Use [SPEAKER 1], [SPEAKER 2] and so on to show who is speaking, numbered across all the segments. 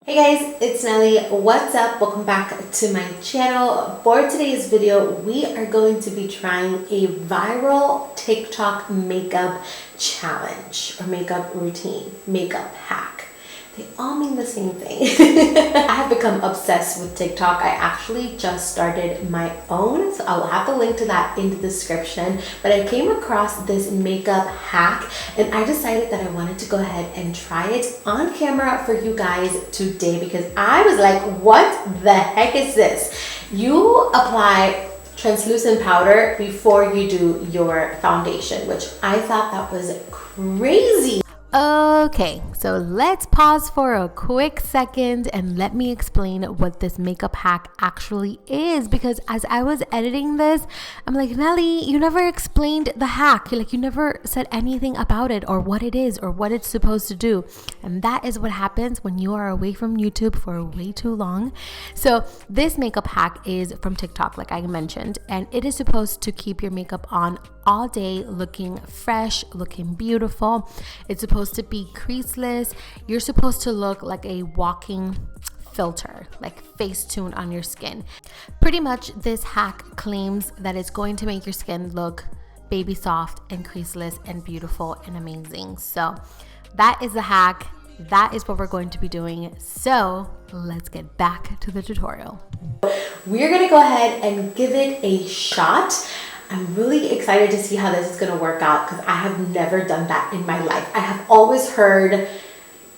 [SPEAKER 1] Hey guys, it's Nelly. What's up? Welcome back to my channel. For today's video, we are going to be trying a viral TikTok makeup challenge or makeup routine, makeup hack. They all mean the same thing. I have become obsessed with TikTok. I actually just started my own, so I will have the link to that in the description. But I came across this makeup hack and I decided that I wanted to go ahead and try it on camera for you guys today because I was like, what the heck is this? You apply translucent powder before you do your foundation, which I thought that was crazy. Okay, so let's pause for a quick second and let me explain what this makeup hack actually is, because as I was editing this, I'm like, Nelly, you never explained the hack. You never said anything about it or what it is or what it's supposed to do. And that is what happens when you are away from YouTube for way too long. So this makeup hack is from TikTok, like I mentioned, and it is supposed to keep your makeup on all day looking fresh, looking beautiful. It's supposed to be creaseless. You're supposed to look like a walking filter, like Facetune on your skin. Pretty much this hack claims that it's going to make your skin look baby soft and creaseless and beautiful and amazing. So that is the hack. That is what we're going to be doing. So let's get back to the tutorial. We're gonna go ahead and give it a shot. I'm really excited to see how this is going to work out because I have never done that in my life. I have always heard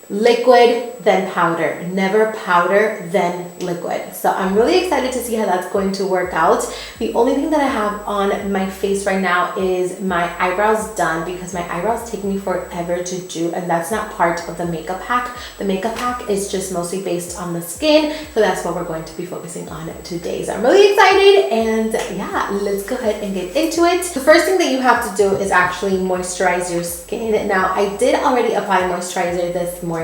[SPEAKER 1] liquid, then powder, never powder, then liquid. So I'm really excited to see how that's going to work out. The only thing that I have on my face right now is my eyebrows done because my eyebrows take me forever to do, and that's not part of the makeup hack. The makeup hack is just mostly based on the skin, so that's what we're going to be focusing on today. So I'm really excited, and yeah, let's go ahead and get into it. The first thing that you have to do is actually moisturize your skin. Now, I did already apply moisturizer this morning,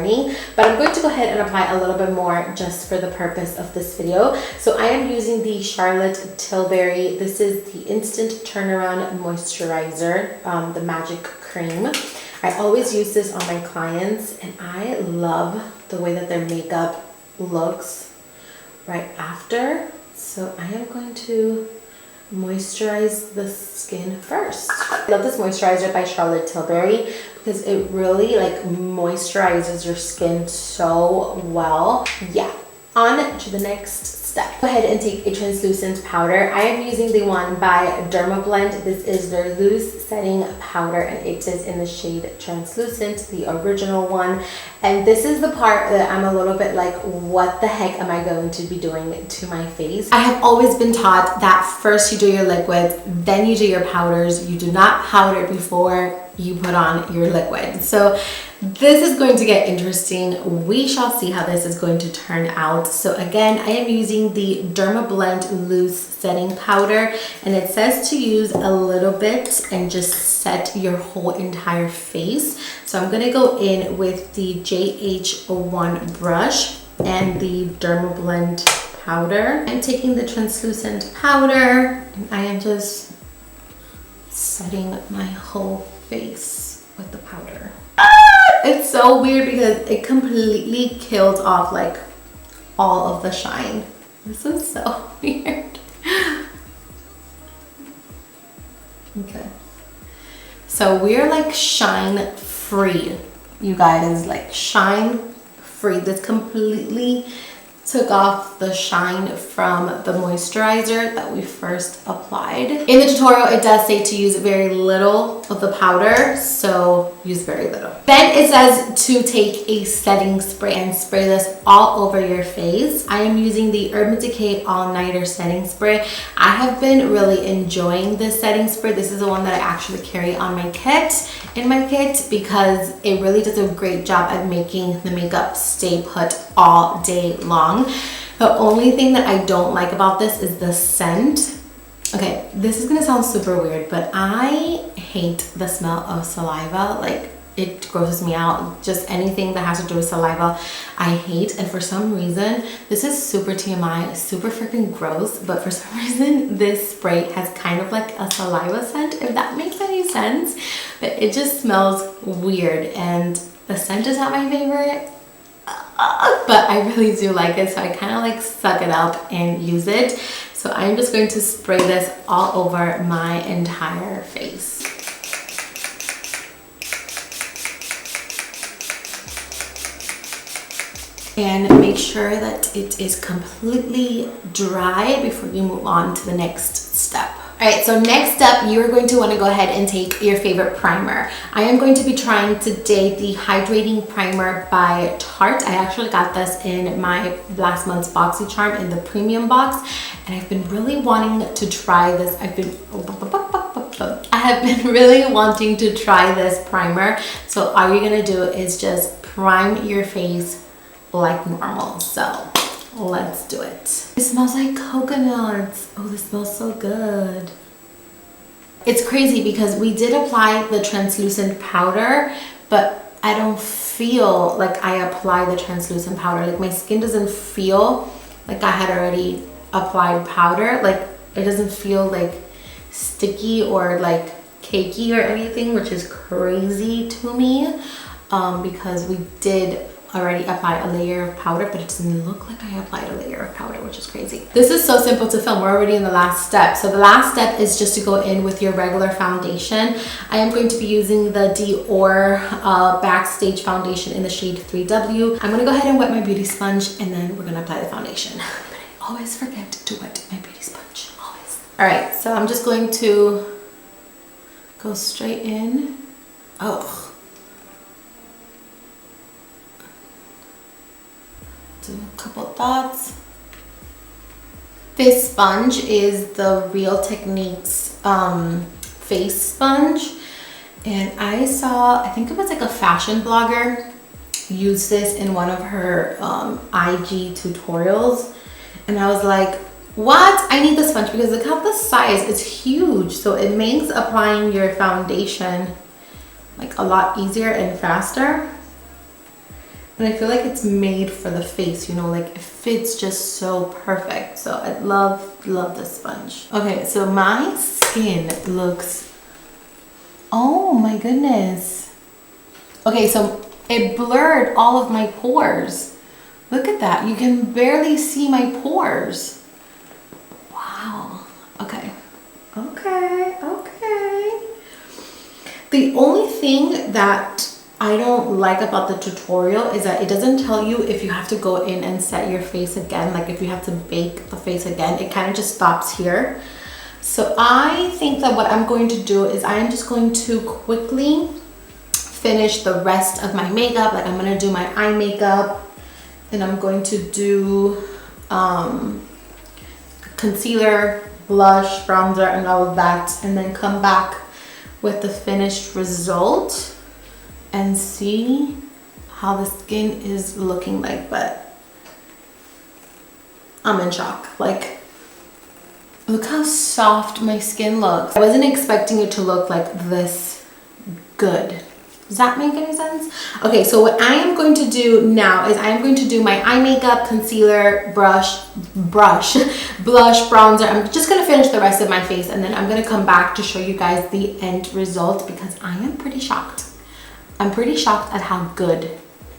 [SPEAKER 1] but I'm going to go ahead and apply a little bit more just for the purpose of this video. So I am using the Charlotte Tilbury. This is the Instant Turnaround Moisturizer, the Magic Cream. I always use this on my clients and I love the way that their makeup looks right after. So I am going to moisturize the skin first. I love this moisturizer by Charlotte Tilbury because it really moisturizes your skin so well. Yeah, on to the next step. Go ahead and take a translucent powder. I am using the one by Dermablend. This is their loose setting powder and it is in the shade translucent, the original one. And this is the part that I'm a little bit like, what the heck am I going to be doing to my face? I have always been taught that first you do your liquids, then you do your powders. You do not powder before you put on your liquid. So this is going to get interesting. We shall see how this is going to turn out. So again, I am using the Dermablend loose setting powder and it says to use a little bit and just set your whole entire face. So I'm gonna go in with the JH01 brush and the Dermablend powder. I'm taking the translucent powder and I am just setting my whole face with the powder. It's so weird because it completely killed off like all of the shine. This is so weird. Okay. So we're like shine free, you guys, like shine free. This completely took off the shine from the moisturizer that we first applied. In the tutorial, it does say to use very little of the powder, so use very little. Then it says to take a setting spray and spray this all over your face. I am using the Urban Decay All Nighter Setting Spray. I have been really enjoying this setting spray. This is the one that I actually carry on my kit, because it really does a great job at making the makeup stay put all day long. The only thing that I don't like about this is the scent. Okay, this is gonna sound super weird, but I hate the smell of saliva. Like, it grosses me out. Just anything that has to do with saliva, I hate. And for some reason, this is super TMI, super freaking gross, but for some reason, this spray has kind of like a saliva scent, if that makes any sense. But it just smells weird, and the scent is not my favorite. but I really do like it, so I kind of like suck it up and use it. So I'm just going to spray this all over my entire face. And make sure that it is completely dry before you move on to the next step. All right, so next up, you're going to want to go ahead and take your favorite primer. I am going to be trying today the Hydrating Primer by Tarte. I actually got this in my last month's BoxyCharm in the premium box, and I've been really wanting to try this. I have been really wanting to try this primer. So all you're gonna do is just prime your face like normal. So let's do it. It smells like coconuts. Oh, this smells so good. It's crazy because we did apply the translucent powder, but I don't feel like I applied the translucent powder. Like my skin doesn't feel like I had already applied powder. Like it doesn't feel like sticky or like cakey or anything, which is crazy to me, because we did already apply a layer of powder, but it doesn't look like I applied a layer of powder, which is crazy. This is so simple to film. We're already in the last step. So the last step is just to go in with your regular foundation. I am going to be using the Dior Backstage foundation in the shade 3W. I'm gonna go ahead and wet my beauty sponge, and then we're gonna apply the foundation. But I always forget to wet my beauty sponge, always. All right, so I'm just going to go straight in. Oh. Do a couple dots. This sponge is the Real Techniques face sponge, and I saw, I think it was like a fashion blogger use this in one of her IG tutorials, and I was like, what? I need the sponge because look at the size, it's huge, so it makes applying your foundation like a lot easier and faster. And I feel like it's made for the face, you know, like it fits just so perfect. So I love this sponge. Okay, so my skin looks, oh my goodness. Okay, so it blurred all of my pores. Look at that, you can barely see my pores. Wow, okay. The only thing that I don't like about the tutorial is that it doesn't tell you if you have to go in and set your face again, like if you have to bake the face again. It kind of just stops here. So I think that what I'm going to do is I am just going to quickly finish the rest of my makeup. Like I'm going to do my eye makeup, and I'm going to do concealer, blush, bronzer, and all of that, and then come back with the finished result and see how the skin is looking like. But I'm in shock. Like, look how soft my skin looks. I wasn't expecting it to look like this good. Does that make any sense? Okay, so what I am going to do now is I am going to do my eye makeup, concealer, blush, bronzer. I'm just gonna finish the rest of my face, and then I'm gonna come back to show you guys the end result because I am pretty shocked. I'm pretty shocked at how good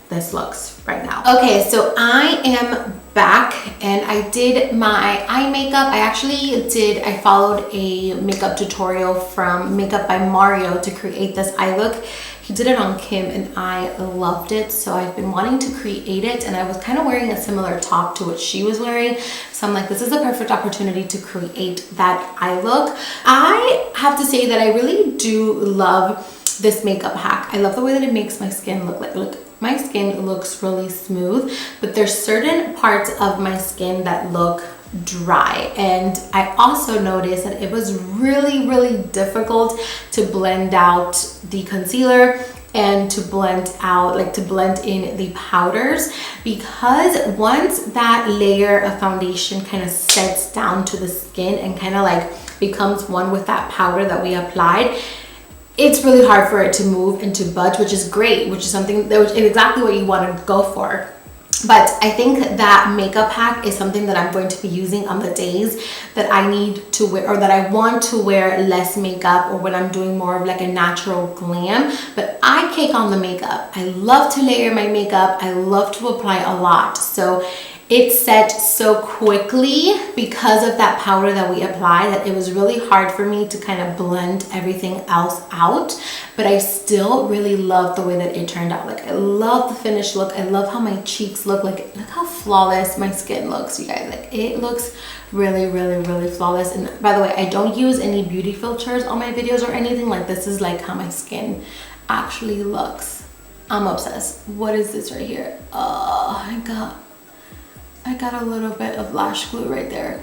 [SPEAKER 1] this looks right now. Okay, so I am back and I did my eye makeup. I followed a makeup tutorial from Makeup by Mario to create this eye look. He did it on Kim and I loved it, so I've been wanting to create it, and I was kind of wearing a similar top to what she was wearing, so I'm like, this is a perfect opportunity to create that eye look. I have to say that I really do love this makeup hack. I love the way that it makes my skin look like, look, my skin looks really smooth, but there's certain parts of my skin that look dry, and I also noticed that it was really difficult to blend out the concealer and to blend in the powders, because once that layer of foundation kind of sets down to the skin and kind of like becomes one with that powder that we applied, it's really hard for it to move and to budge, which is great, which is something that is exactly what you want to go for. But I think that makeup hack is something that I'm going to be using on the days that I need to wear, or that I want to wear less makeup, or when I'm doing more of like a natural glam. But I cake on the makeup. I love to layer my makeup. I love to apply a lot. So it set so quickly because of that powder that we apply that it was really hard for me to kind of blend everything else out. But I still really love the way that it turned out. Like, I love the finished look. I love how my cheeks look. Like, look how flawless my skin looks, you guys. Like, it looks really, really, really flawless. And by the way, I don't use any beauty filters on my videos or anything. Like, this is like how my skin actually looks. I'm obsessed. What is this right here? Oh, I got a little bit of lash glue right there.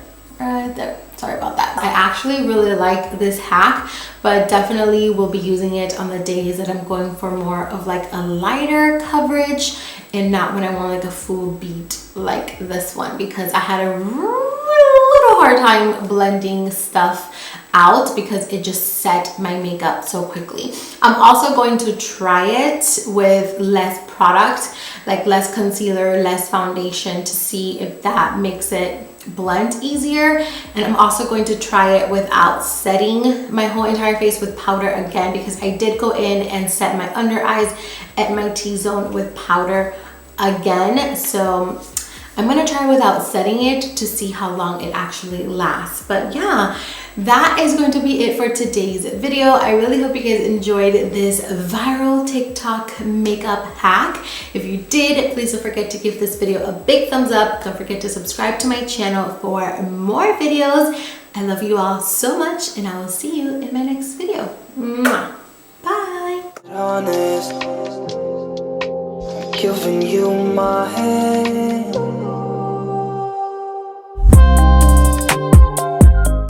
[SPEAKER 1] Sorry about that. I actually really like this hack, but definitely will be using it on the days that I'm going for more of like a lighter coverage, and not when I want like a full beat like this one, because I had a little hard time blending stuff out because it just set my makeup so quickly. I'm also going to try it with less product, like less concealer, less foundation, to see if that makes it blend easier. And I'm also going to try it without setting my whole entire face with powder again, because I did go in and set my under eyes and my T-zone with powder again. So I'm gonna try without setting it to see how long it actually lasts. But yeah, that is going to be it for today's video. I really hope you guys enjoyed this viral TikTok makeup hack. If you did, please don't forget to give this video a big thumbs up. Don't forget to subscribe to my channel for more videos. I love you all so much, and I will see you in my next video. Mwah. Bye.
[SPEAKER 2] Honest, giving you my hand.